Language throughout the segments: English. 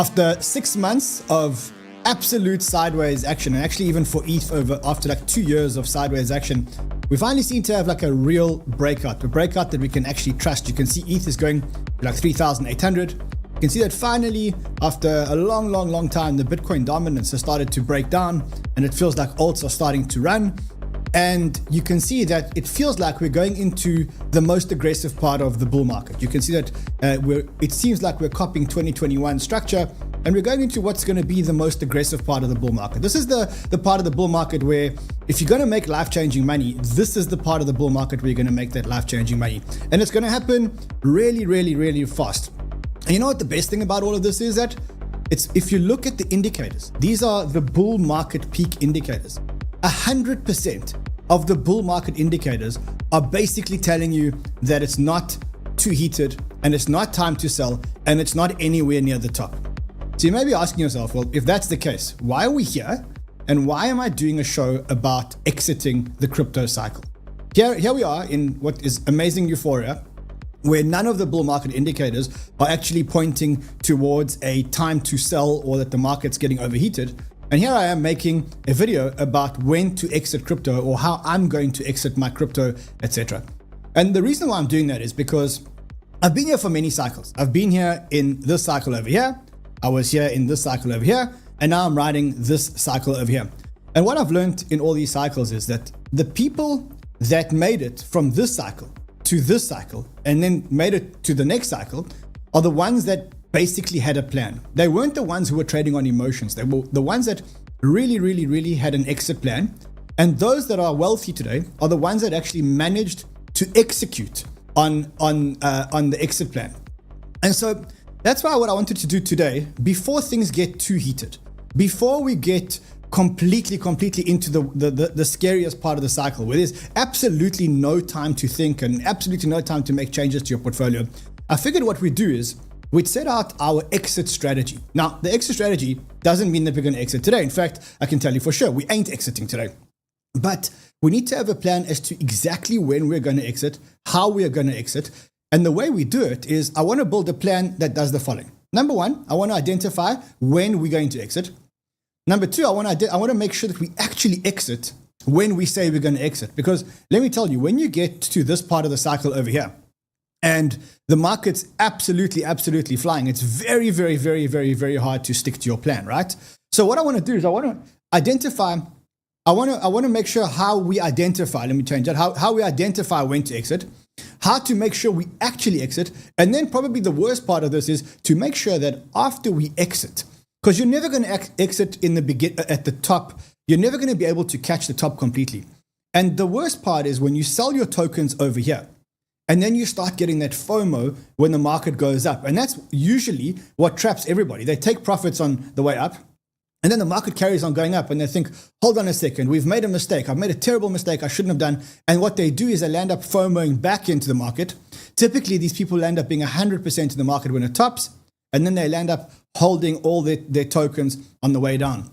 After 6 months of absolute sideways action, and actually even for ETH after like 2 years of sideways action, we finally seem to have like a real breakout, a breakout that we can actually trust. You can see ETH is going to like 3,800. You can see that finally, after a long time, the Bitcoin dominance has started to break down, and it feels like alts are starting to run. And you can see that it feels like we're going into the most aggressive part of the bull market. You can see that it seems like we're copying 2021 structure, and we're going into what's going to be the most aggressive part of the bull market. This is the part of the bull market where if you're going to make life-changing money, this is the part of the bull market where you're going to make that life-changing money. And it's going to happen really fast. And you know what the best thing about all of this is? That if you look at the indicators, these are the bull market peak indicators. 100% of the bull market indicators are basically telling you that it's not too heated, and it's not time to sell, and it's not anywhere near the top. So you may be asking yourself, well, if that's the case, why are we here? And why am I doing a show about exiting the crypto cycle? Here we are in what is amazing euphoria, where none of the bull market indicators are actually pointing towards a time to sell or that the market's getting overheated. And here I am making a video about when to exit crypto, or how I'm going to exit my crypto, etc. And the reason why I'm doing that is because I've been here for many cycles. I've been here in this cycle over here. I was here in this cycle over here. And now I'm riding this cycle over here. And what I've learned in all these cycles is that the people that made it from this cycle to this cycle and then made it to the next cycle are the ones that basically had a plan. They weren't the ones who were trading on emotions. They were the ones that really had an exit plan. And those that are wealthy today are the ones that actually managed to execute on the exit plan. And so that's why what I wanted to do today, before things get too heated, before we get completely into the scariest part of the cycle, where there's absolutely no time to think and absolutely no time to make changes to your portfolio, I figured what we'd do is we'd set out our exit strategy. Now, the exit strategy doesn't mean that we're going to exit today. In fact, I can tell you for sure, we ain't exiting today. But we need to have a plan as to exactly when we're going to exit, how we are going to exit. And the way we do it is I want to build a plan that does the following. Number one, I want to identify when we're going to exit. Number two, I want to make sure that we actually exit when we say we're going to exit. Because let me tell you, when you get to this part of the cycle over here, and the market's absolutely flying, it's very hard to stick to your plan, right? So what I want to do is I want to identify, I want to make sure how we identify, let me change that, how we identify when to exit, how to make sure we actually exit, and then probably the worst part of this is to make sure that after we exit, because you're never going to exit in at the top, you're never going to be able to catch the top completely. And the worst part is when you sell your tokens over here, and then you start getting that FOMO when the market goes up. And that's usually what traps everybody. They take profits on the way up, and then the market carries on going up, and they think, hold on a second, we've made a mistake. I've made a terrible mistake I shouldn't have done. And what they do is they land up FOMOing back into the market. Typically, these people land up being 100% in the market when it tops, and then they land up holding all their tokens on the way down.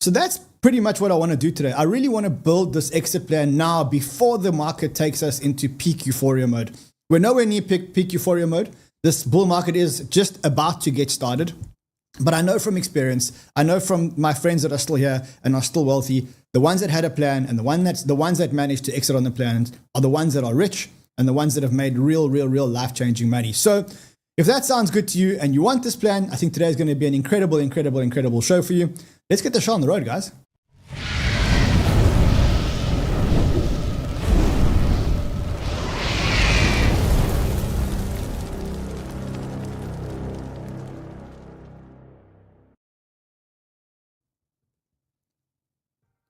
So that's pretty much what I want to do today. I really want to build this exit plan now before the market takes us into peak euphoria mode. We're nowhere near peak euphoria mode. This bull market is just about to get started. But I know from experience, I know from my friends that are still here and are still wealthy, the ones that had a plan and the ones that managed to exit on the plan are the ones that are rich and the ones that have made real life-changing money. So if that sounds good to you and you want this plan, I think today is going to be an incredible show for you. Let's get the show on the road, guys.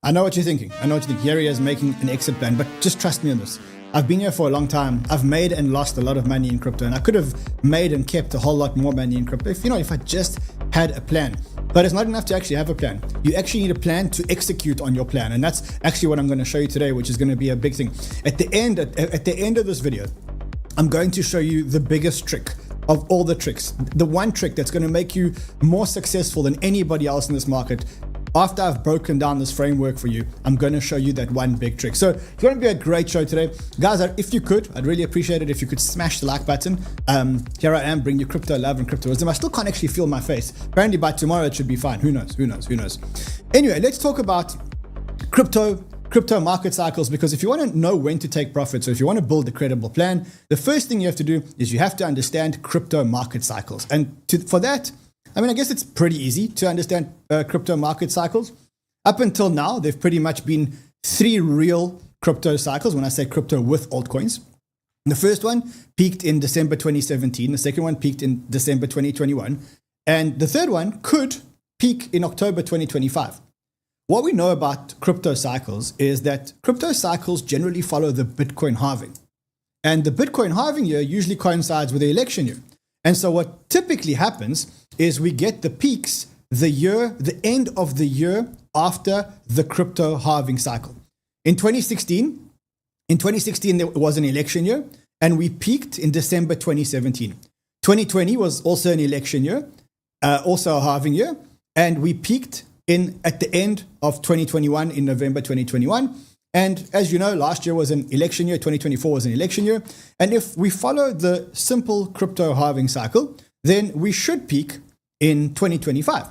I know what you're thinking. Here he is making an exit plan, but just trust me on this. I've been here for a long time. I've made and lost a lot of money in crypto, and I could have made and kept a whole lot more money in crypto if I just had a plan. But it's not enough to actually have a plan. You actually need a plan to execute on your plan. And that's actually what I'm going to show you today, which is going to be a big thing. At the end of this video, I'm going to show you the biggest trick of all the tricks. The one trick that's going to make you more successful than anybody else in this market after I've broken down this framework for you, I'm going to show you that one big trick. So it's going to be a great show today. Guys, if you could, I'd really appreciate it if you could smash the like button. Here I am, bring you crypto love and crypto wisdom. I still can't actually feel my face. Apparently by tomorrow it should be fine. Who knows? Anyway, let's talk about crypto market cycles, because if you want to know when to take profits, or if you want to build a credible plan, the first thing you have to do is you have to understand crypto market cycles. And for that, I guess it's pretty easy to understand crypto market cycles. Up until now, they've pretty much been 3 real crypto cycles. When I say crypto with altcoins, the first one peaked in December 2017. The second one peaked in December 2021. And the third one could peak in October 2025. What we know about crypto cycles is that crypto cycles generally follow the Bitcoin halving. And the Bitcoin halving year usually coincides with the election year. And so what typically happens is we get the peaks the end of the year after the crypto halving cycle. In 2016, there was an election year, and we peaked in December 2017. 2020 was also an election year, also a halving year, and we peaked at the end of 2021 in November 2021. And as you know, last year was an election year, 2024 was an election year. And if we follow the simple crypto halving cycle, then we should peak in 2025.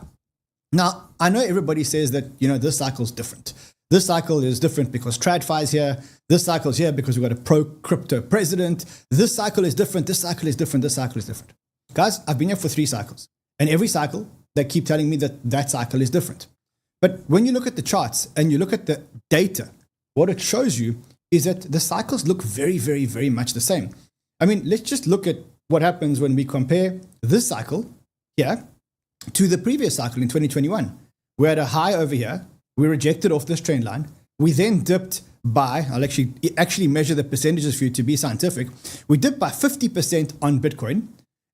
Now, I know everybody says that, this cycle is different. This cycle is different because TradFi is here. This cycle is here because we've got a pro-crypto president. This cycle is different. This cycle is different. This cycle is different. Guys, I've been here for 3 cycles. And every cycle, they keep telling me that cycle is different. But when you look at the charts and you look at the data, what it shows you is that the cycles look very, very, very much the same. Let's just look at what happens when we compare this cycle here to the previous cycle in 2021. We had a high over here. We rejected off this trend line. We then dipped by, I'll actually measure the percentages for you to be scientific. We dipped by 50% on Bitcoin.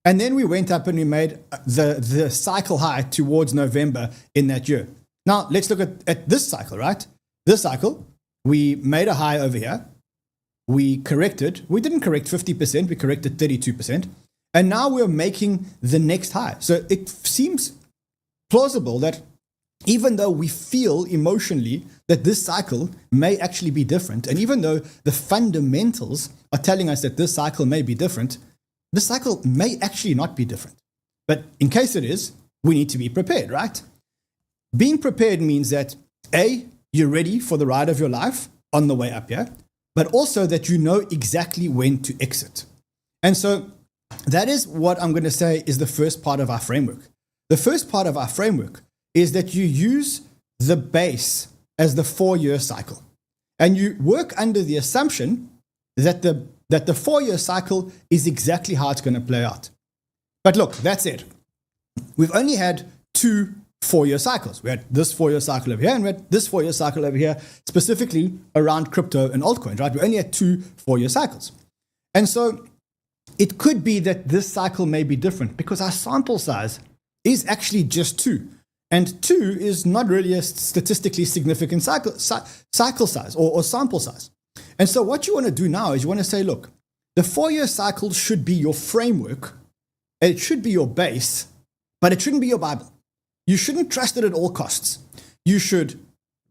And then we went up and we made the cycle high towards November in that year. Now, let's look at this cycle, right? This cycle, we made a high over here. We corrected. We didn't correct 50%. We corrected 32%. And now we're making the next high. So it seems plausible that even though we feel emotionally that this cycle may actually be different, and even though the fundamentals are telling us that this cycle may be different, this cycle may actually not be different. But in case it is, we need to be prepared, right? Being prepared means that A, you're ready for the ride of your life on the way up here, but also that you know exactly when to exit. And so that is what I'm going to say is the first part of our framework. The first part of our framework is that you use the base as the 4-year cycle. And you work under the assumption that the 4-year cycle is exactly how it's going to play out. But look, that's it. We've only had 2 4-year cycles. We had this 4-year cycle over here, and we had this 4-year cycle over here, specifically around crypto and altcoins, right? We only had 2 4-year cycles. And so it could be that this cycle may be different because our sample size is actually just 2. And 2 is not really a statistically significant cycle size or sample size. And so what you want to do now is you want to say, look, the 4-year cycle should be your framework, it should be your base, but it shouldn't be your Bible. You shouldn't trust it at all costs. You should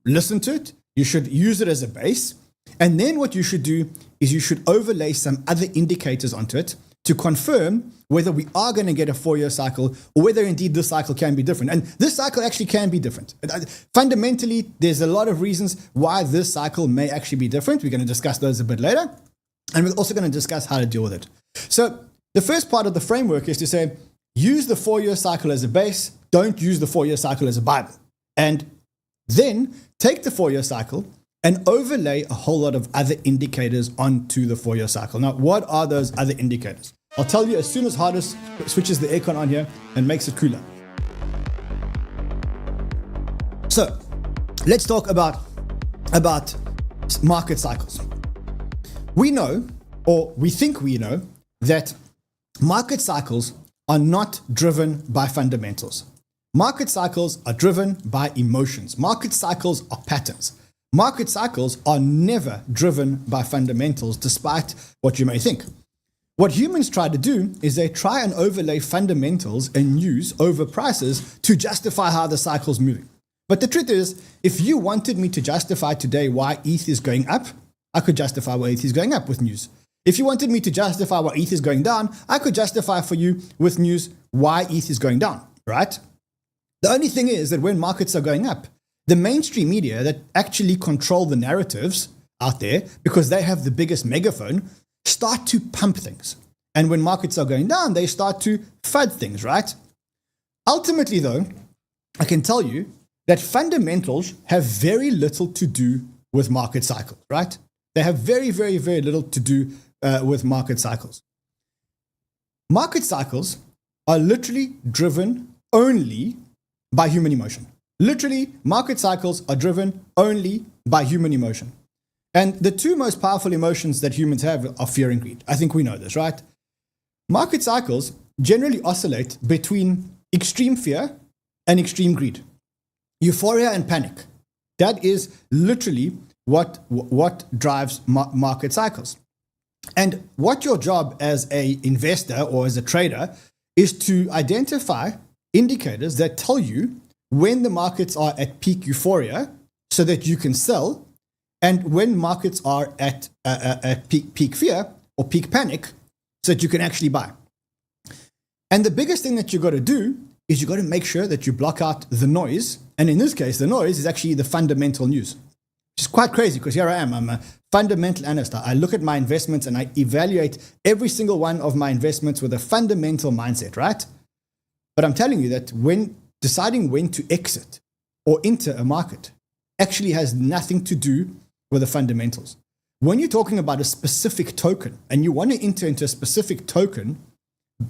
listen to it. You should use it as a base. And then what you should do is you should overlay some other indicators onto it to confirm whether we are going to get a 4-year cycle or whether indeed this cycle can be different. And this cycle actually can be different. Fundamentally, there's a lot of reasons why this cycle may actually be different. We're going to discuss those a bit later. And we're also going to discuss how to deal with it. So the first part of the framework is to say, use the 4-year cycle as a base. Don't use the 4-year cycle as a Bible. And then take the 4-year cycle and overlay a whole lot of other indicators onto the 4-year cycle. Now, what are those other indicators? I'll tell you as soon as Hardest switches the aircon on here and makes it cooler. So let's talk about market cycles. We know, or we think we know, that market cycles are not driven by fundamentals. Market cycles are driven by emotions. Market cycles are patterns. Market cycles are never driven by fundamentals, despite what you may think. What humans try to do is they try and overlay fundamentals and news over prices to justify how the cycle's moving. But the truth is, if you wanted me to justify today why ETH is going up, I could justify why ETH is going up with news. If you wanted me to justify why ETH is going down, I could justify for you with news why ETH is going down, right? The only thing is that when markets are going up, the mainstream media that actually control the narratives out there, because they have the biggest megaphone, start to pump things. And when markets are going down, they start to FUD things, right? Ultimately, though, I can tell you that fundamentals have very little to do with market cycles, right? They have very, very, very little to do with market cycles. Market cycles are literally driven only by human emotion. Literally, market cycles are driven only by human emotion. And the two most powerful emotions that humans have are fear and greed. I think we know this, right? Market cycles generally oscillate between extreme fear and extreme greed. Euphoria and panic. That is literally what drives market cycles. And what your job as an investor or as a trader is to identify indicators that tell you when the markets are at peak euphoria so that you can sell, and when markets are at peak fear or peak panic so that you can actually buy. And the biggest thing that you got to do is you got to make sure that you block out the noise. And in this case, the noise is actually the fundamental news. Which is quite crazy because here I am. I'm a fundamental analyst. I look at my investments and I evaluate every single one of my investments with a fundamental mindset, right? But I'm telling you that when deciding when to exit or enter a market actually has nothing to do with the fundamentals. When you're talking about a specific token and you want to enter into a specific token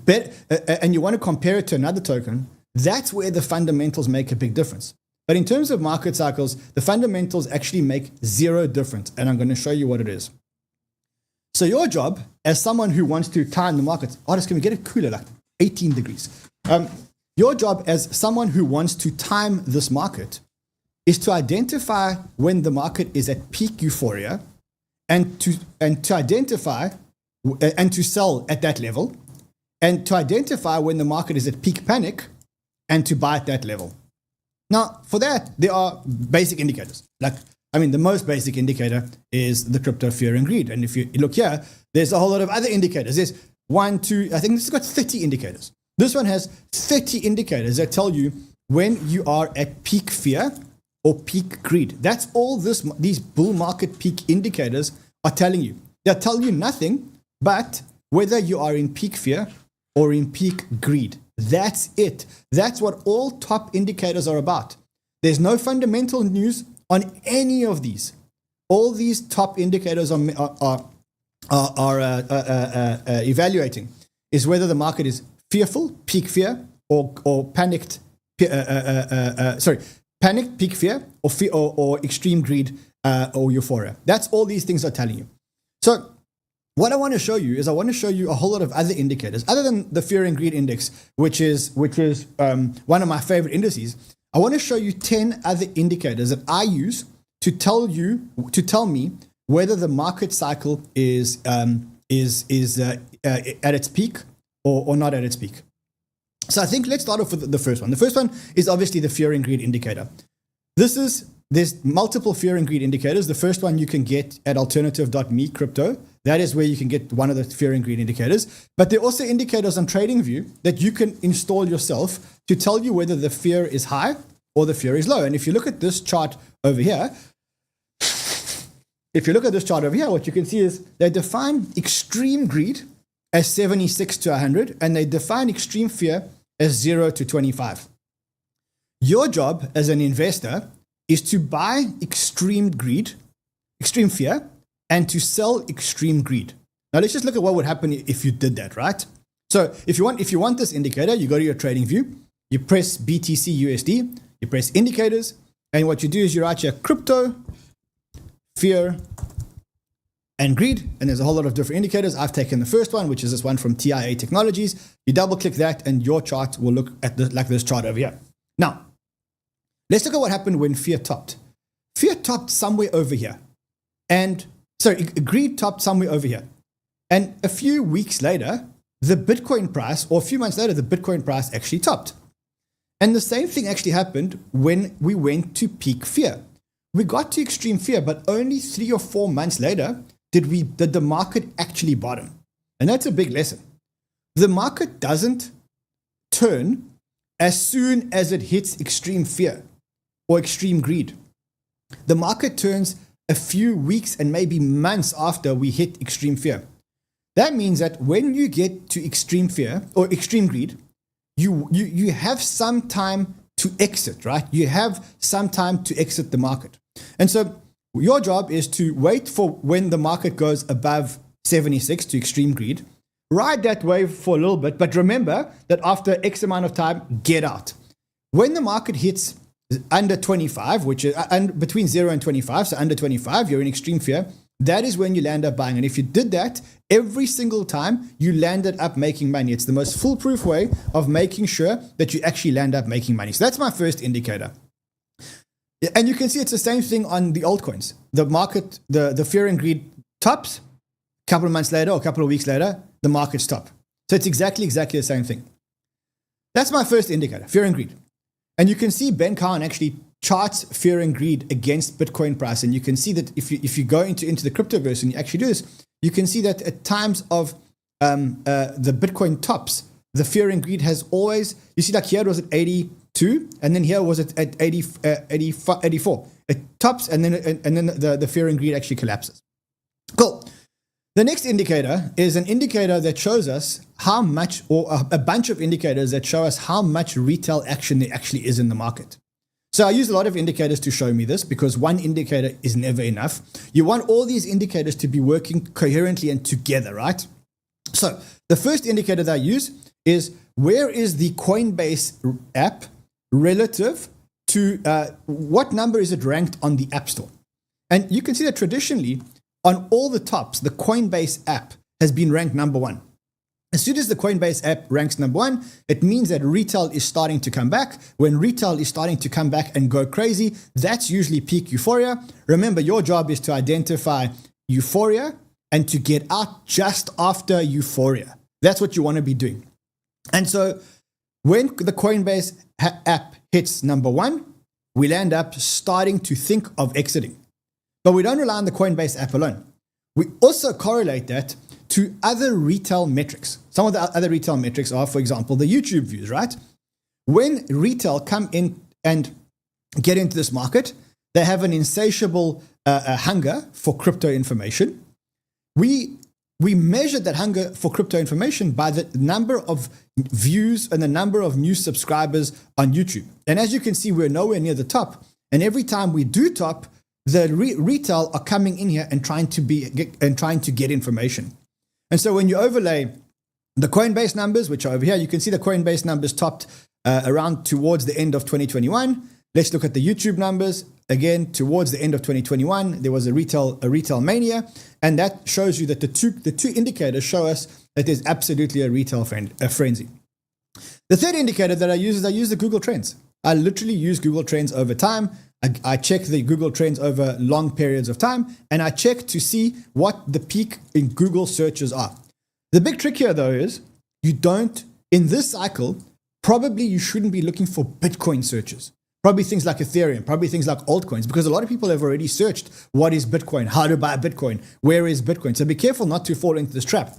and you want to compare it to another token, that's where the fundamentals make a big difference. But in terms of market cycles, the fundamentals actually make zero difference. And I'm going to show you what it is. So your job as someone who wants to time the markets, artists, can we get it cooler, like 18 degrees? Your job as someone who wants to time this market is to identify when the market is at peak euphoria and to identify and to sell at that level, and to identify when the market is at peak panic and to buy at that level. Now, for that, there are basic indicators. The most basic indicator is the crypto fear and greed. And if you look here, there's a whole lot of other indicators. There's I think this has got 30 indicators. This one has 30 indicators that tell you when you are at peak fear or peak greed. That's all these bull market peak indicators are telling you. They'll tell you nothing but whether you are in peak fear or in peak greed. That's it. That's what all top indicators are about. There's no fundamental news on any of these. All these top indicators are evaluating is whether the market is fearful, peak fear, or panicked, panicked, peak fear, or extreme greed or euphoria. That's all these things are telling you. So what I want to show you is a whole lot of other indicators other than the fear and greed index, which is one of my favorite indices. I want to show you 10 other indicators that I use to tell me whether the market cycle is at its peak or not at its peak. So I think let's start off with the first one. The first one is obviously the fear and greed indicator. There's multiple fear and greed indicators. The first one you can get at alternative.me crypto. That is where you can get one of the fear and greed indicators. But there are also indicators on TradingView that you can install yourself to tell you whether the fear is high or the fear is low. And if you look at this chart over here, what you can see is they define extreme greed as 76 to 100, and they define extreme fear as 0 to 25. Your job as an investor is to buy extreme greed, extreme fear, and to sell extreme greed. Now let's just look at what would happen if you did that, right? So if you want this indicator, you go to your TradingView, you press BTC USD, you press indicators, and what you do is you write your crypto, fear, and greed, and there's a whole lot of different indicators. I've taken the first one, which is this one from TIA Technologies. You double click that and your chart will look at like this chart over here. Now, let's look at what happened when fear topped. Fear topped somewhere over here. Greed topped somewhere over here. And a few weeks later, the Bitcoin price, or a few months later, the Bitcoin price actually topped. And the same thing actually happened when we went to peak fear. We got to extreme fear, but only 3 or 4 months later did the market actually bottom. And that's a big lesson. The market doesn't turn as soon as it hits extreme fear or extreme greed. The market turns a few weeks and maybe months after we hit extreme fear. That means that when you get to extreme fear or extreme greed, you have some time to exit, right? You have some time to exit the market. And so your job is to wait for when the market goes above 76 to extreme greed, ride that wave for a little bit, but remember that after X amount of time, get out. When the market hits under 25, which is between 0 and 25, so under 25, you're in extreme fear, that is when you land up buying. And if you did that every single time, you landed up making money. It's the most foolproof way of making sure that you actually land up making money. So that's my first indicator. And you can see it's the same thing on the altcoins. The market, the fear and greed tops, a couple of months later or a couple of weeks later, the market's top. So it's exactly the same thing. That's my first indicator, fear and greed. And you can see Ben Cowan actually charts fear and greed against Bitcoin price. And you can see that if you go into the cryptoverse and you actually do this, you can see that at times of the Bitcoin tops, the fear and greed has always, you see like here it was at 82, and then here was at 84. It tops and then the fear and greed actually collapses. Cool. The next indicator is an indicator that shows us how much, or a bunch of indicators that show us how much retail action there actually is in the market. So I use a lot of indicators to show me this because one indicator is never enough. You want all these indicators to be working coherently and together, right? So the first indicator that I use is where is the Coinbase app relative to what number is it ranked on the App Store? And you can see that traditionally, on all the tops, the Coinbase app has been ranked number 1. As soon as the Coinbase app ranks number 1, it means that retail is starting to come back. When retail is starting to come back and go crazy, that's usually peak euphoria. Remember, your job is to identify euphoria and to get out just after euphoria. That's what you want to be doing. And so when the Coinbase app hits number 1, we'll end up starting to think of exiting. But we don't rely on the Coinbase app alone. We also correlate that to other retail metrics. Some of the other retail metrics are, for example, the YouTube views, right? When retail come in and get into this market, they have an insatiable hunger for crypto information. We measure that hunger for crypto information by the number of views and the number of new subscribers on YouTube. And as you can see, we're nowhere near the top. And every time we do top, the retail are coming in here and trying to get information. And so when you overlay the Coinbase numbers, which are over here, you can see the Coinbase numbers topped around towards the end of 2021. Let's look at the YouTube numbers. Again, towards the end of 2021, there was a retail mania. And that shows you that the two indicators show us that there's absolutely a retail frenzy. The third indicator that I use is the Google Trends. I literally use Google Trends over time. I check the Google Trends over long periods of time, and I check to see what the peak in Google searches are. The big trick here, though, is in this cycle, probably you shouldn't be looking for Bitcoin searches. Probably things like Ethereum, probably things like altcoins, because a lot of people have already searched what is Bitcoin, how to buy Bitcoin, where is Bitcoin. So be careful not to fall into this trap.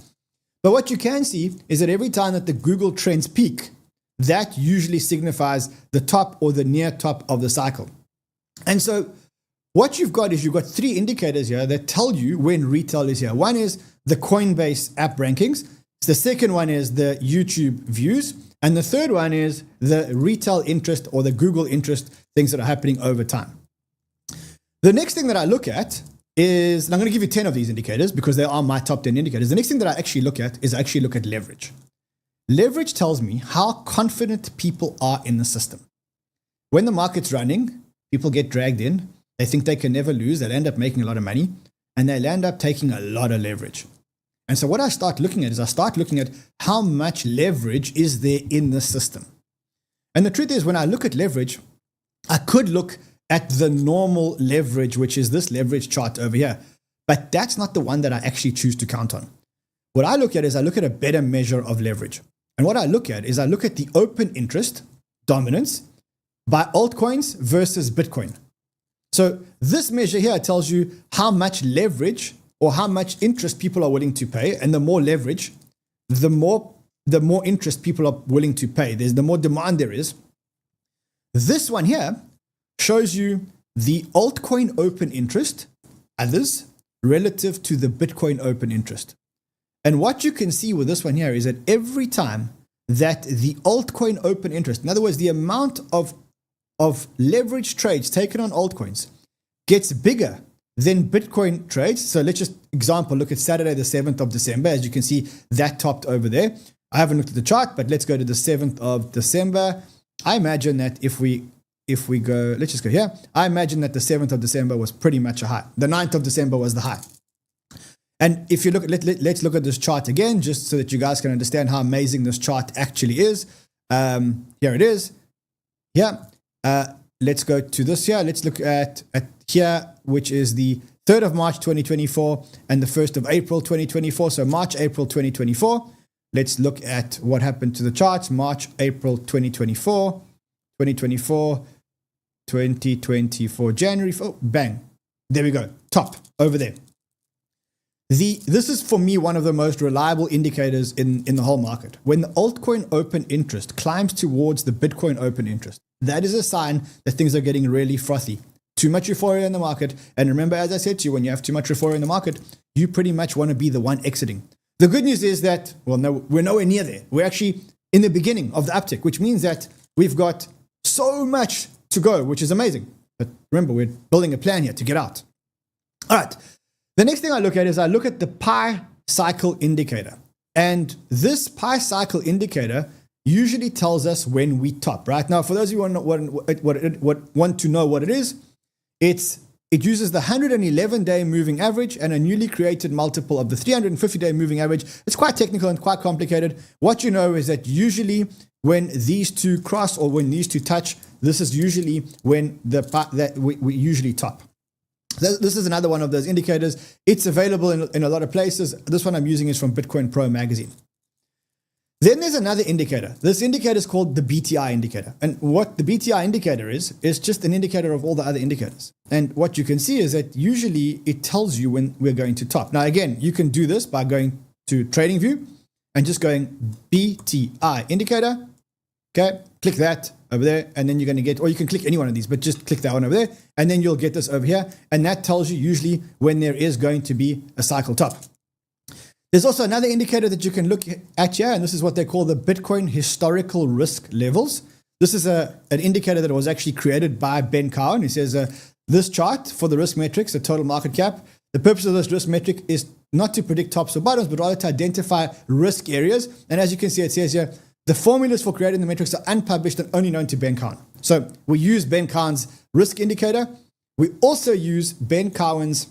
But what you can see is that every time that the Google Trends peak, that usually signifies the top or the near top of the cycle. And so what you've got is you've got 3 indicators here that tell you when retail is here. One is the Coinbase app rankings. The second one is the YouTube views. And the third one is the retail interest or the Google interest, things that are happening over time. The next thing that I look at is, and I'm going to give you 10 of these indicators because they are my top 10 indicators. The next thing that I actually look at is I actually look at leverage. Leverage tells me how confident people are in the system. When the market's running, people get dragged in. They think they can never lose. They'll end up making a lot of money, and they'll end up taking a lot of leverage. And so what I start looking at is how much leverage is there in the system. And the truth is, when I look at leverage, I could look at the normal leverage, which is this leverage chart over here. But that's not the one that I actually choose to count on. What I look at is I look at a better measure of leverage. And what I look at is I look at the open interest dominance by altcoins versus Bitcoin. So this measure here tells you how much leverage or how much interest people are willing to pay. And the more leverage, the more interest people are willing to pay. The more demand there is. This one here shows you the altcoin open interest, others, relative to the Bitcoin open interest. And what you can see with this one here is that every time that the altcoin open interest, in other words, the amount of leverage trades taken on altcoins gets bigger than Bitcoin trades. So let's just look at Saturday, the 7th of December. As you can see, that topped over there. I haven't looked at the chart, but let's go to the 7th of December. I imagine that if we go, let's just go here. I imagine that the 7th of December was pretty much a high. The 9th of December was the high. And if you look, let's look at this chart again, just so that you guys can understand how amazing this chart actually is. Here it is. Yeah. Let's go to this here. Let's look at here, which is the 3rd of March 2024 and the 1st of April 2024. So March, April 2024. Let's look at what happened to the charts. March, April 2024, 2024, January. Oh, bang. There we go. Top over there. This is, for me, one of the most reliable indicators in the whole market. When the altcoin open interest climbs towards the Bitcoin open interest, that is a sign that things are getting really frothy. Too much euphoria in the market. And remember, as I said to you, when you have too much euphoria in the market, you pretty much want to be the one exiting. The good news is that, well, no, we're nowhere near there. We're actually in the beginning of the uptick, which means that we've got so much to go, which is amazing. But remember, we're building a plan here to get out. All right. The next thing I look at is I look at the Pi cycle indicator. And this Pi cycle indicator usually tells us when we top, right? Now, for those of you who want to know what it is, it uses the 111-day moving average and a newly created multiple of the 350-day moving average. It's quite technical and quite complicated. What you know is that usually when these two cross or when these two touch, this is usually when we usually top. This is another one of those indicators. It's available in a lot of places. This one I'm using is from Bitcoin Pro magazine. Then there's another indicator. This indicator is called the BTI indicator. And what the BTI indicator is just an indicator of all the other indicators. And what you can see is that usually it tells you when we're going to top. Now, again, you can do this by going to TradingView and just going BTI indicator. Okay, click that over there, and then you're going to get, or you can click any one of these, but just click that one over there, and then you'll get this over here. And that tells you usually when there is going to be a cycle top. There's also another indicator that you can look at here, and this is what they call the Bitcoin historical risk levels. This is an indicator that was actually created by Ben Cowan. He says this chart for the risk metrics, the total market cap, the purpose of this risk metric is not to predict tops or bottoms, but rather to identify risk areas. And as you can see, it says here, the formulas for creating the metrics are unpublished and only known to Ben Cowan. So we use Ben Cowan's risk indicator. We also use Ben Cowan's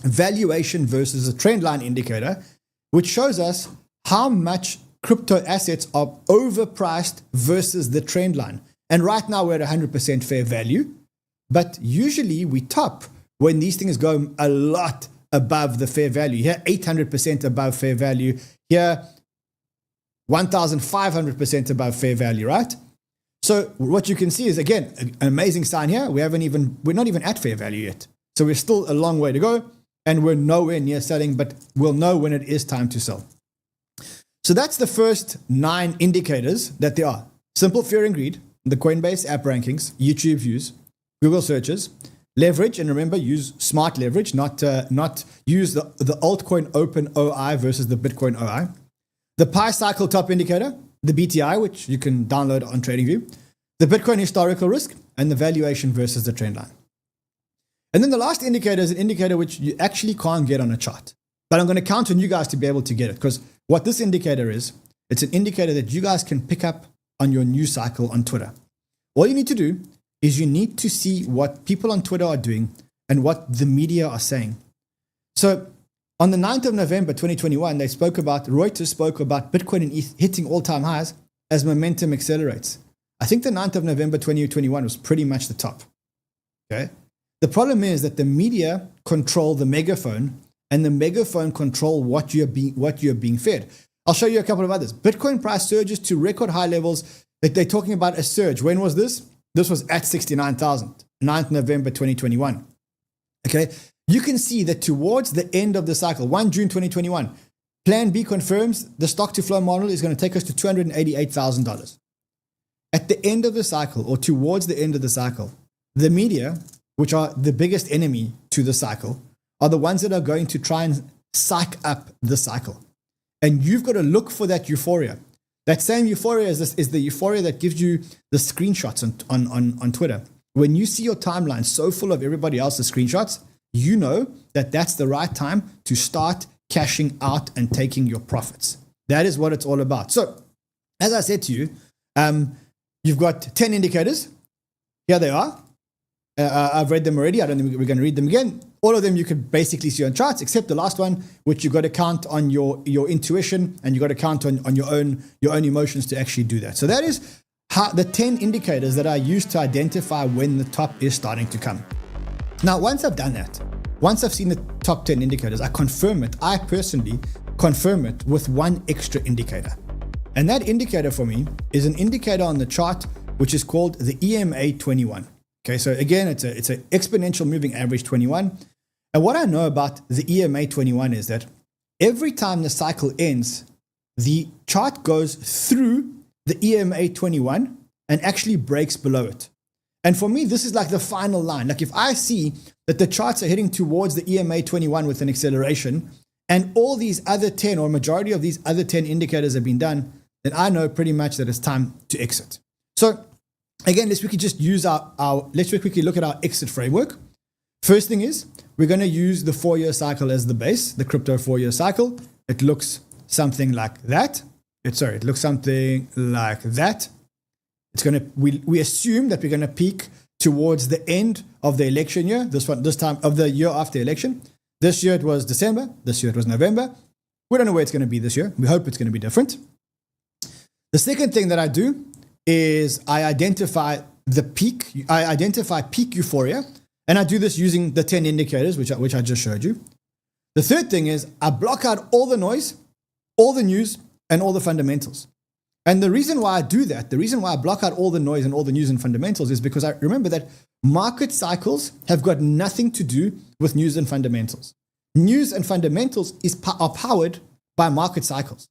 valuation versus a trend line indicator, which shows us how much crypto assets are overpriced versus the trend line. And right now we're at 100% fair value, but usually we top when these things go a lot above the fair value. Here, 800% above fair value. Here, 1,500% above fair value, right? So what you can see is, again, an amazing sign here. We're not even at fair value yet. So we're still a long way to go, and we're nowhere near selling, but we'll know when it is time to sell. So that's the first 9 indicators that there are. Simple fear and greed, the Coinbase app rankings, YouTube views, Google searches, leverage, and remember, use smart leverage, not use the altcoin open OI versus the Bitcoin OI. The Pi cycle top indicator, the BTI, which you can download on TradingView, the Bitcoin historical risk, and the valuation versus the trend line. And then the last indicator is an indicator which you actually can't get on a chart. But I'm going to count on you guys to be able to get it, because what this indicator is, it's an indicator that you guys can pick up on your news cycle on Twitter. All you need to do is you need to see what people on Twitter are doing and what the media are saying. So on the 9th of November 2021, Reuters spoke about Bitcoin and ETH hitting all-time highs as momentum accelerates. I think the 9th of November 2021 was pretty much the top. Okay. The problem is that the media control the megaphone, and the megaphone control what you're being fed. I'll show you a couple of others. Bitcoin price surges to record high levels They're talking about a surge. When was this? This was at 69,000, 9th November 2021. Okay, you can see that towards the end of the cycle, 1 June 2021, Plan B confirms the stock to flow model is going to take us to $288,000. At the end of the cycle, or towards the end of the cycle, the media, which are the biggest enemy to the cycle, are the ones that are going to try and psych up the cycle. And you've got to look for that euphoria. That same euphoria is the euphoria that gives you the screenshots on Twitter. When you see your timeline so full of everybody else's screenshots, you know that that's the right time to start cashing out and taking your profits. That is what it's all about. So, as I said to you, you've got 10 indicators. Here they are. I've read them already. I don't think we're going to read them again. All of them you could basically see on charts, except the last one, which you've got to count on your intuition, and you've got to count on your own emotions to actually do that. So that is the 10 indicators that I use to identify when the top is starting to come. Now, once I've done that, once I've seen the top 10 indicators, I confirm it. I personally confirm it with one extra indicator. And that indicator for me is an indicator on the chart, which is called the EMA 21. Okay, so again, it's an exponential moving average 21. And what I know about the EMA 21 is that every time the cycle ends, the chart goes through the EMA 21 and actually breaks below it. And for me, this is like the final line. Like if I see that the charts are heading towards the EMA 21 with an acceleration, and all these other 10 or majority of these other 10 indicators have been done, then I know pretty much that it's time to exit. So again, let's quickly just use let's quickly look at our exit framework. First thing is, we're going to use the 4-year cycle as the base, the crypto 4-year cycle. It looks something like that. It looks something like that. It's going to, we assume that we're going to peak towards the end of the election year, this time of the year after election. This year it was December, this year it was November. We don't know where it's going to be this year. We hope it's going to be different. The second thing that I do is I identify the peak. I identify peak euphoria, and I do this using the 10 indicators, which I just showed you. The third thing is I block out all the noise, all the news, and all the fundamentals. And the reason why I do that, the reason why I block out all the noise and all the news and fundamentals is because I remember that market cycles have got nothing to do with news and fundamentals. News and fundamentals are powered by market cycles.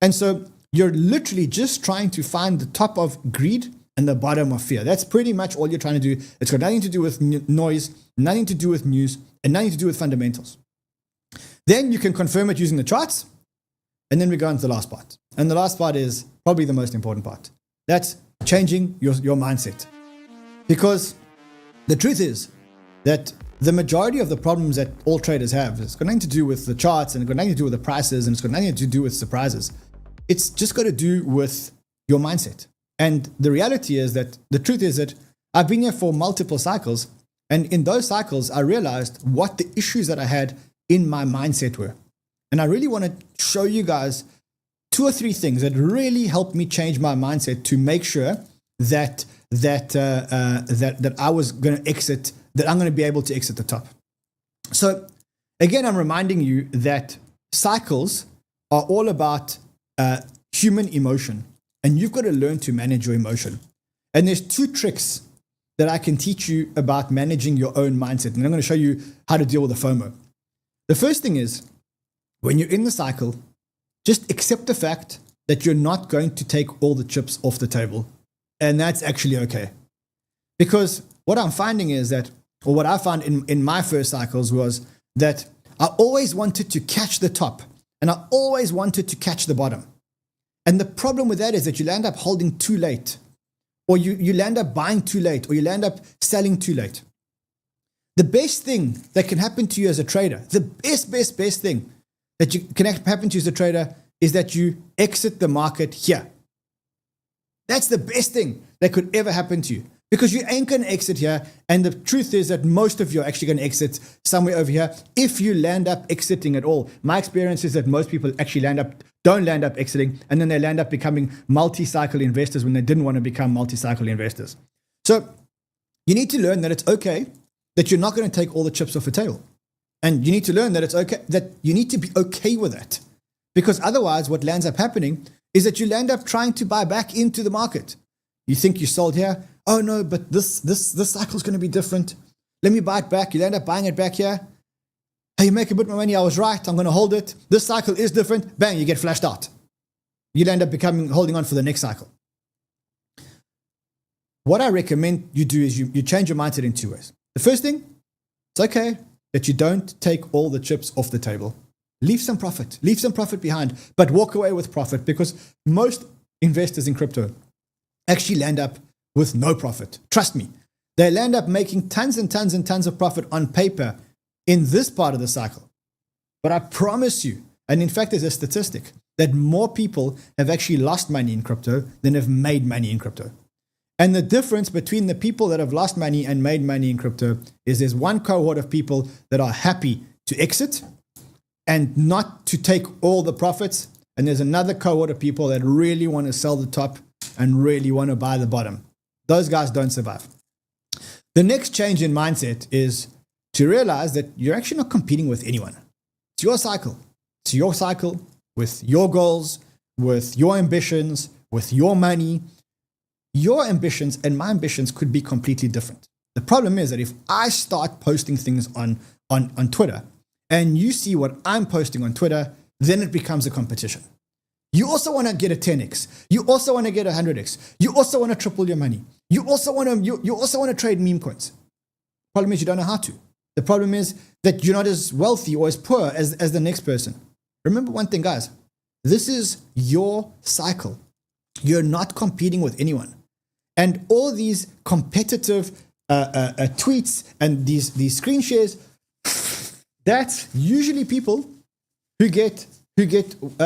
And so you're literally just trying to find the top of greed and the bottom of fear. That's pretty much all you're trying to do. It's got nothing to do with noise, nothing to do with news, and nothing to do with fundamentals. Then you can confirm it using the charts. And then we go into the last part. And the last part is probably the most important part. That's changing your mindset. Because the truth is that the majority of the problems that all traders have, it's got nothing to do with the charts, and it's got nothing to do with the prices, and it's got nothing to do with surprises. It's just got to do with your mindset. And the reality is that the truth is that I've been here for multiple cycles. And in those cycles, I realized what the issues that I had in my mindset were. And I really want to show you guys 2 or 3 things that really helped me change my mindset to make sure that I was going to exit, that I'm going to be able to exit the top. So again, I'm reminding you that cycles are all about human emotion, and you've got to learn to manage your emotion. And there's 2 tricks that I can teach you about managing your own mindset. And I'm going to show you how to deal with the FOMO. The first thing is, when you're in the cycle, just accept the fact that you're not going to take all the chips off the table. And that's actually okay. Because what I'm finding is that, or what I found in my first cycles was that I always wanted to catch the top and I always wanted to catch the bottom. And the problem with that is that you land up holding too late, or you land up buying too late, or you land up selling too late. The best thing that can happen to you as a trader, the best thing that can happen to you as a trader is that you exit the market here. That's the best thing that could ever happen to you, because you ain't going to exit here. And the truth is that most of you are actually going to exit somewhere over here if you land up exiting at all. My experience is that most people actually don't land up exiting, and then they land up becoming multi-cycle investors when they didn't want to become multi-cycle investors. So you need to learn that it's okay that you're not going to take all the chips off the table. And you need to learn that it's okay, that you need to be okay with that. Because otherwise what lands up happening is that you'll end up trying to buy back into the market. You think you sold here. Oh no, but this cycle is going to be different. Let me buy it back. You'll end up buying it back here. Hey, you make a bit more money. I was right. I'm going to hold it. This cycle is different. Bang, you get flashed out. You'll end up holding on for the next cycle. What I recommend you do is you change your mindset in two ways. The first thing, it's okay that you don't take all the chips off the table. Leave some profit behind, but walk away with profit, because most investors in crypto actually land up with no profit. Trust me. They land up making tons and tons and tons of profit on paper in this part of the cycle. But I promise you, and in fact, there's a statistic that more people have actually lost money in crypto than have made money in crypto. And the difference between the people that have lost money and made money in crypto is there's one cohort of people that are happy to exit and not to take all the profits. And there's another cohort of people that really want to sell the top and really want to buy the bottom. Those guys don't survive. The next change in mindset is to realize that you're actually not competing with anyone. It's your cycle. It's your cycle with your goals, with your ambitions, with your money. Your ambitions and my ambitions could be completely different. The problem is that if I start posting things on Twitter and you see what I'm posting on Twitter, then it becomes a competition. You also want to get a 10x. You also want to get a 100x. You also want to triple your money. You also want to trade meme coins. The problem is you don't know how to. The problem is that you're not as wealthy or as poor as the next person. Remember one thing, guys. This is your cycle. You're not competing with anyone. And all these competitive tweets and these screen shares, that's usually people who get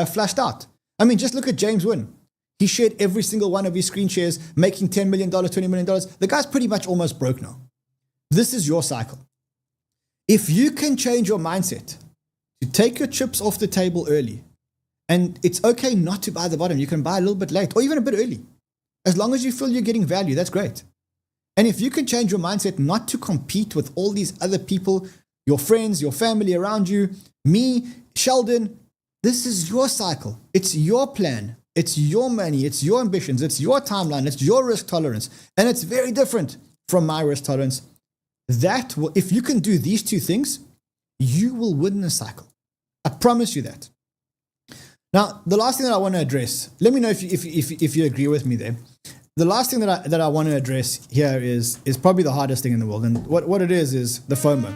flashed out. I mean, just look at James Wynn. He shared every single one of his screen shares, making $10 million, $20 million. The guy's pretty much almost broke now. This is your cycle. If you can change your mindset to take your chips off the table early, and it's okay not to buy the bottom. You can buy a little bit late or even a bit early. As long as you feel you're getting value, that's great. And if you can change your mindset not to compete with all these other people, your friends, your family around you, me, Sheldon, this is your cycle. It's your plan. It's your money. It's your ambitions. It's your timeline. It's your risk tolerance. And it's very different from my risk tolerance. That will, if you can do these two things, you will win the cycle. I promise you that. Now, the last thing that I want to address, let me know if you agree with me there. The last thing that I want to address here is probably the hardest thing in the world. And what it is the FOMO.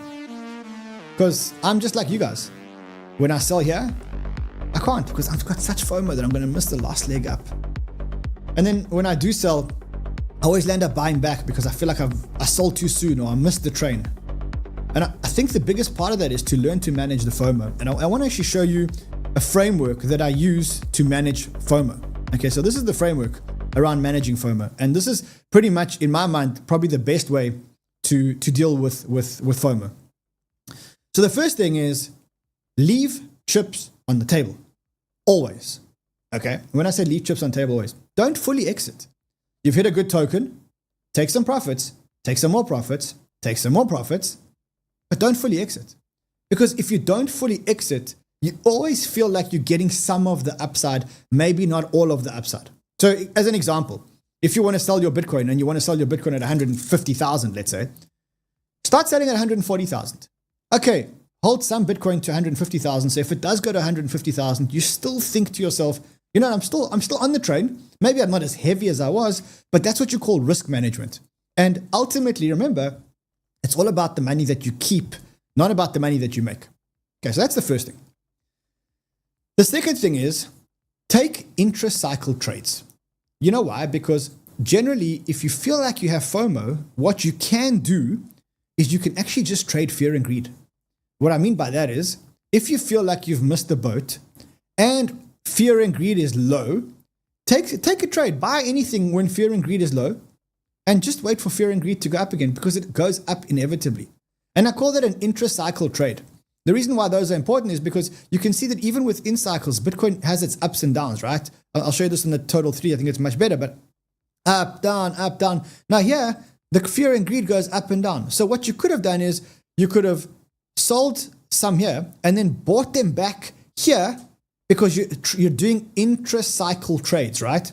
Because I'm just like you guys. When I sell here, I can't, because I've got such FOMO that I'm going to miss the last leg up. And then when I do sell, I always land up buying back because I feel like I sold too soon or I missed the train. And I think the biggest part of that is to learn to manage the FOMO. And I want to actually show you a framework that I use to manage FOMO. Okay, so this is the framework around managing FOMO. And this is pretty much, in my mind, probably the best way to deal with FOMO. So the first thing is leave chips on the table. Always. Okay, when I say leave chips on the table, always. Don't fully exit. You've hit a good token, take some profits, take some more profits, take some more profits, but don't fully exit. Because if you don't fully exit, you always feel like you're getting some of the upside, maybe not all of the upside. So as an example, if you want to sell your Bitcoin and you want to sell your Bitcoin at 150,000, let's say, start selling at 140,000. Okay, hold some Bitcoin to 150,000. So if it does go to 150,000, you still think to yourself, you know, I'm still on the train. Maybe I'm not as heavy as I was, but that's what you call risk management. And ultimately, remember, it's all about the money that you keep, not about the money that you make. Okay, so that's the first thing. The second thing is take intra-cycle trades. You know why? Because generally, if you feel like you have FOMO, what you can do is you can actually just trade fear and greed. What I mean by that is, if you feel like you've missed the boat and fear and greed is low, take a trade, buy anything when fear and greed is low, and just wait for fear and greed to go up again, because it goes up inevitably. And I call that an intra-cycle trade. The reason why those are important is because you can see that even within cycles, Bitcoin has its ups and downs, right? I'll show you this in the 𝗏𝗏. I think it's much better, but up, down, up, down. Now here, the fear and greed goes up and down. So what you could have done is you could have sold some here and then bought them back here because you're doing intra-cycle trades, right?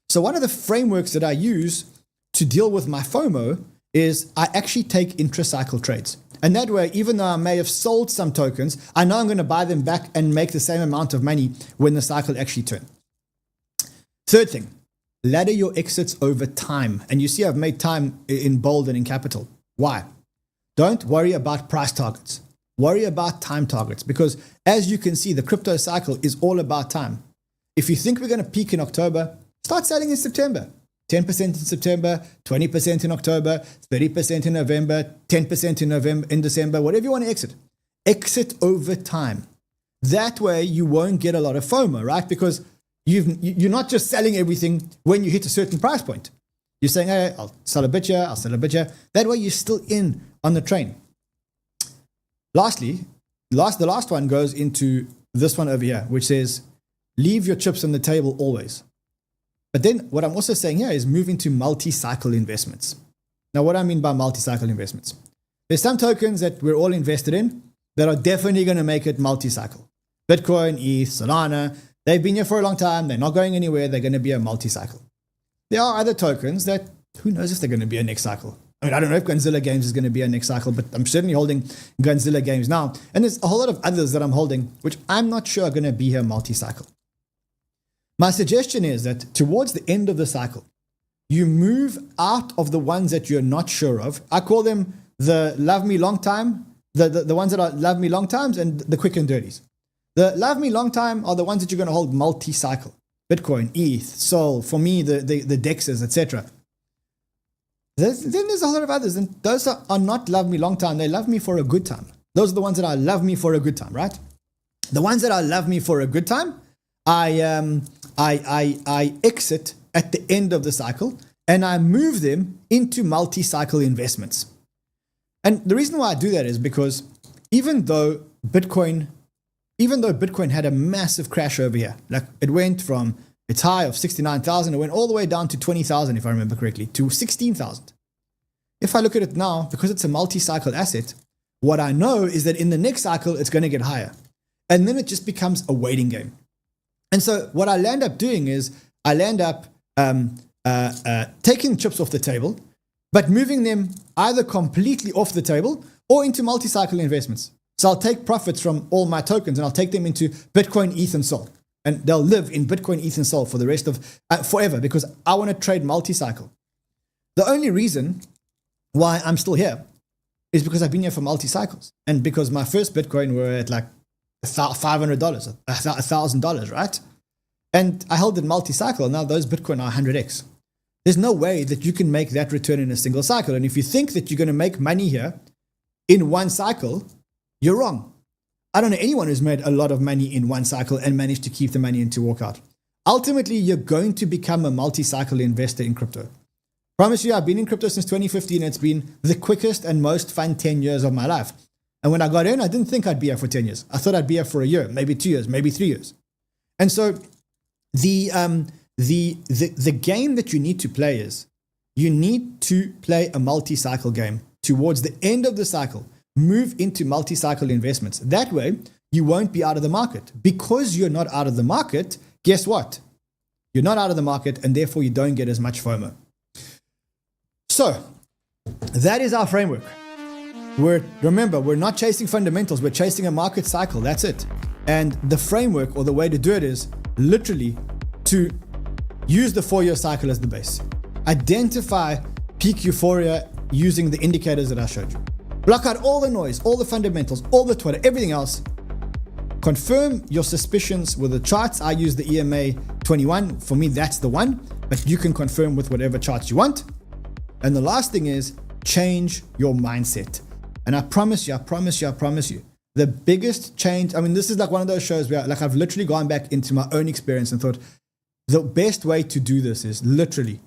So one of the frameworks that I use to deal with my FOMO is I actually take intra-cycle trades. And that way, even though I may have sold some tokens, I know I'm going to buy them back and make the same amount of money when the cycle actually turns. Third thing, ladder your exits over time. And you see I've made time in bold and in capital. Why? Don't worry about price targets. Worry about time targets, because as you can see, the crypto cycle is all about time. If you think we're going to peak in October, start selling in September. 10% in September, 20% in October, 30% in November, 10% in December, whatever you want to exit. Exit over time. That way you won't get a lot of FOMO, right? Because you're not just selling everything when you hit a certain price point. You're saying, hey, I'll sell a bit here, I'll sell a bit here. That way you're still in on the train. Lastly, the last one goes into this one over here, which says, leave your chips on the table always. But then what I'm also saying here is move into multi-cycle investments. Now, what I mean by multi-cycle investments, there's some tokens that we're all invested in that are definitely going to make it multi-cycle. Bitcoin, ETH, Solana, they've been here for a long time. They're not going anywhere. They're going to be a multi-cycle. There are other tokens that, who knows if they're going to be a next cycle. I mean, I don't know if 𝗙𝗔𝗢𝗡𝗥𝗧 𝗥𝗡𝗥 is going to be a next cycle, but I'm certainly holding 𝗙𝗔𝗢𝗥𝗡𝗥𝗧 now. And there's a whole lot of others that I'm holding, which I'm not sure are going to be here multi-cycle. My suggestion is that towards the end of the cycle, you move out of the ones that you're not sure of. I call them the love me long time, the ones that are love me long times and the quick and dirties. The love me long time are the ones that you're going to hold multi-cycle. Bitcoin, ETH, Sol, for me, the DEXs, etc. Then there's a whole lot of others, and those are not love me long time. They love me for a good time. Those are the ones that are love me for a good time, right? The ones that are love me for a good time, I exit at the end of the cycle and I move them into multi-cycle investments. And the reason why I do that is because even though Bitcoin had a massive crash over here, like it went from its high of 69,000, it went all the way down to 20,000, if I remember correctly, to 16,000. If I look at it now, because it's a multi-cycle asset, what I know is that in the next cycle, it's going to get higher. And then it just becomes a waiting game. And so what I land up doing is I land up taking chips off the table, but moving them either completely off the table or into multi-cycle investments. So I'll take profits from all my tokens and I'll take them into Bitcoin, ETH, and Sol. And they'll live in Bitcoin, ETH, and Sol for the rest of forever, because I want to trade multi-cycle. The only reason why I'm still here is because I've been here for multi-cycles. And because my first Bitcoin were at like $500, $1,000, right? And I held it multi-cycle. Now those Bitcoin are 100x. There's no way that you can make that return in a single cycle. And if you think that you're going to make money here in one cycle, you're wrong. I don't know anyone who's made a lot of money in one cycle and managed to keep the money and to walk out. Ultimately, you're going to become a multi-cycle investor in crypto. Promise you, I've been in crypto since 2015. It's been the quickest and most fun 10 years of my life. And when I got in, I didn't think I'd be here for 10 years. I thought I'd be here for a year, maybe 2 years, maybe 3 years. And so the game that you need to play is you need to play a multi-cycle game. Towards the end of the cycle, move into multi-cycle investments. That way, you won't be out of the market. Because you're not out of the market, guess what? You're not out of the market, and therefore you don't get as much FOMO. So, that is our framework. Remember, we're not chasing fundamentals, we're chasing a market cycle, that's it. And the framework, or the way to do it, is literally to use the 4-year cycle as the base. Identify peak euphoria using the indicators that I showed you. Block out all the noise, all the fundamentals, all the Twitter, everything else. Confirm your suspicions with the charts. I use the EMA 21. For me, that's the one, but you can confirm with whatever charts you want. And the last thing is change your mindset. And I promise you, the biggest change, I mean, this is like one of those shows where like I've literally gone back into my own experience and thought, the best way to do this is literally,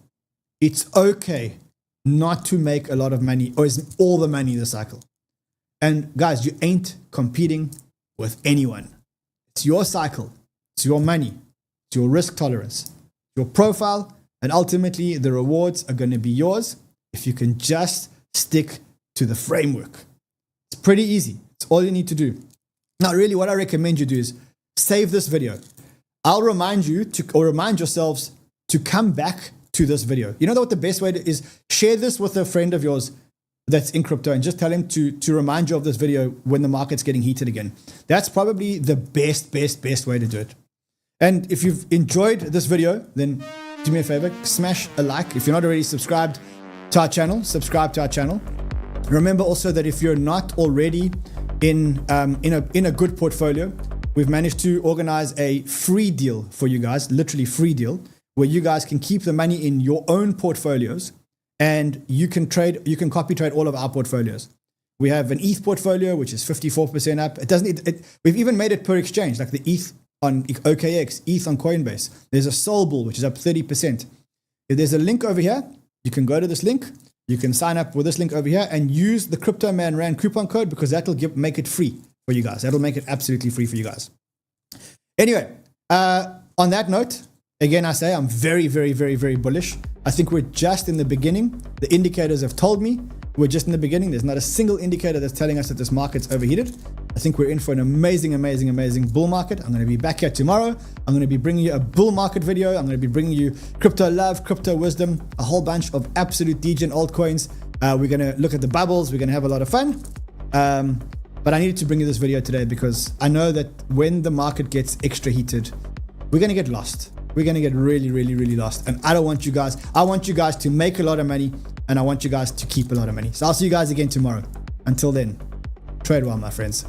it's okay not to make a lot of money or is all the money in the cycle. And guys, you ain't competing with anyone. It's your cycle. It's your money. It's your risk tolerance, your profile, and ultimately the rewards are going to be yours if you can just stick to the framework. It's pretty easy. It's all you need to do. Now, really what I recommend you do is save this video. I'll remind you to, or remind yourselves to come back to this video. You know what the best way is? Share this with a friend of yours that's in crypto and just tell him to remind you of this video when the market's getting heated again. That's probably the best way to do it. And if you've enjoyed this video, then do me a favor, smash a like. If you're not already subscribed to our channel, subscribe to our channel. Remember also that if you're not already in a good portfolio, we've managed to organize a free deal for you guys, literally free deal, where you guys can keep the money in your own portfolios and you can copy trade all of our portfolios. We have an ETH portfolio, which is 54% up. We've even made it per exchange, like the ETH on OKX, ETH on Coinbase. There's a Soul Bull, which is up 30%. If there's a link over here, you can go to this link. You can sign up with this link over here and use the Crypto Man Ran coupon code because that'll make it free for you guys. That'll make it absolutely free for you guys. Anyway, on that note, again, I say I'm very bullish. I think we're just in the beginning. The indicators have told me we're just in the beginning. There's not a single indicator that's telling us that this market's overheated. I think we're in for an amazing bull market. I'm going to be back here tomorrow. I'm going to be bringing you a bull market video. I'm going to be bringing you crypto love, crypto wisdom, a whole bunch of absolute degen altcoins. We're going to look at the bubbles. We're going to have a lot of fun. But I needed to bring you this video today because I know that when the market gets extra heated, we're going to get lost. We're going to get really lost. And I don't want you guys. I want you guys to make a lot of money and I want you guys to keep a lot of money. So I'll see you guys again tomorrow. Until then, trade well, my friends.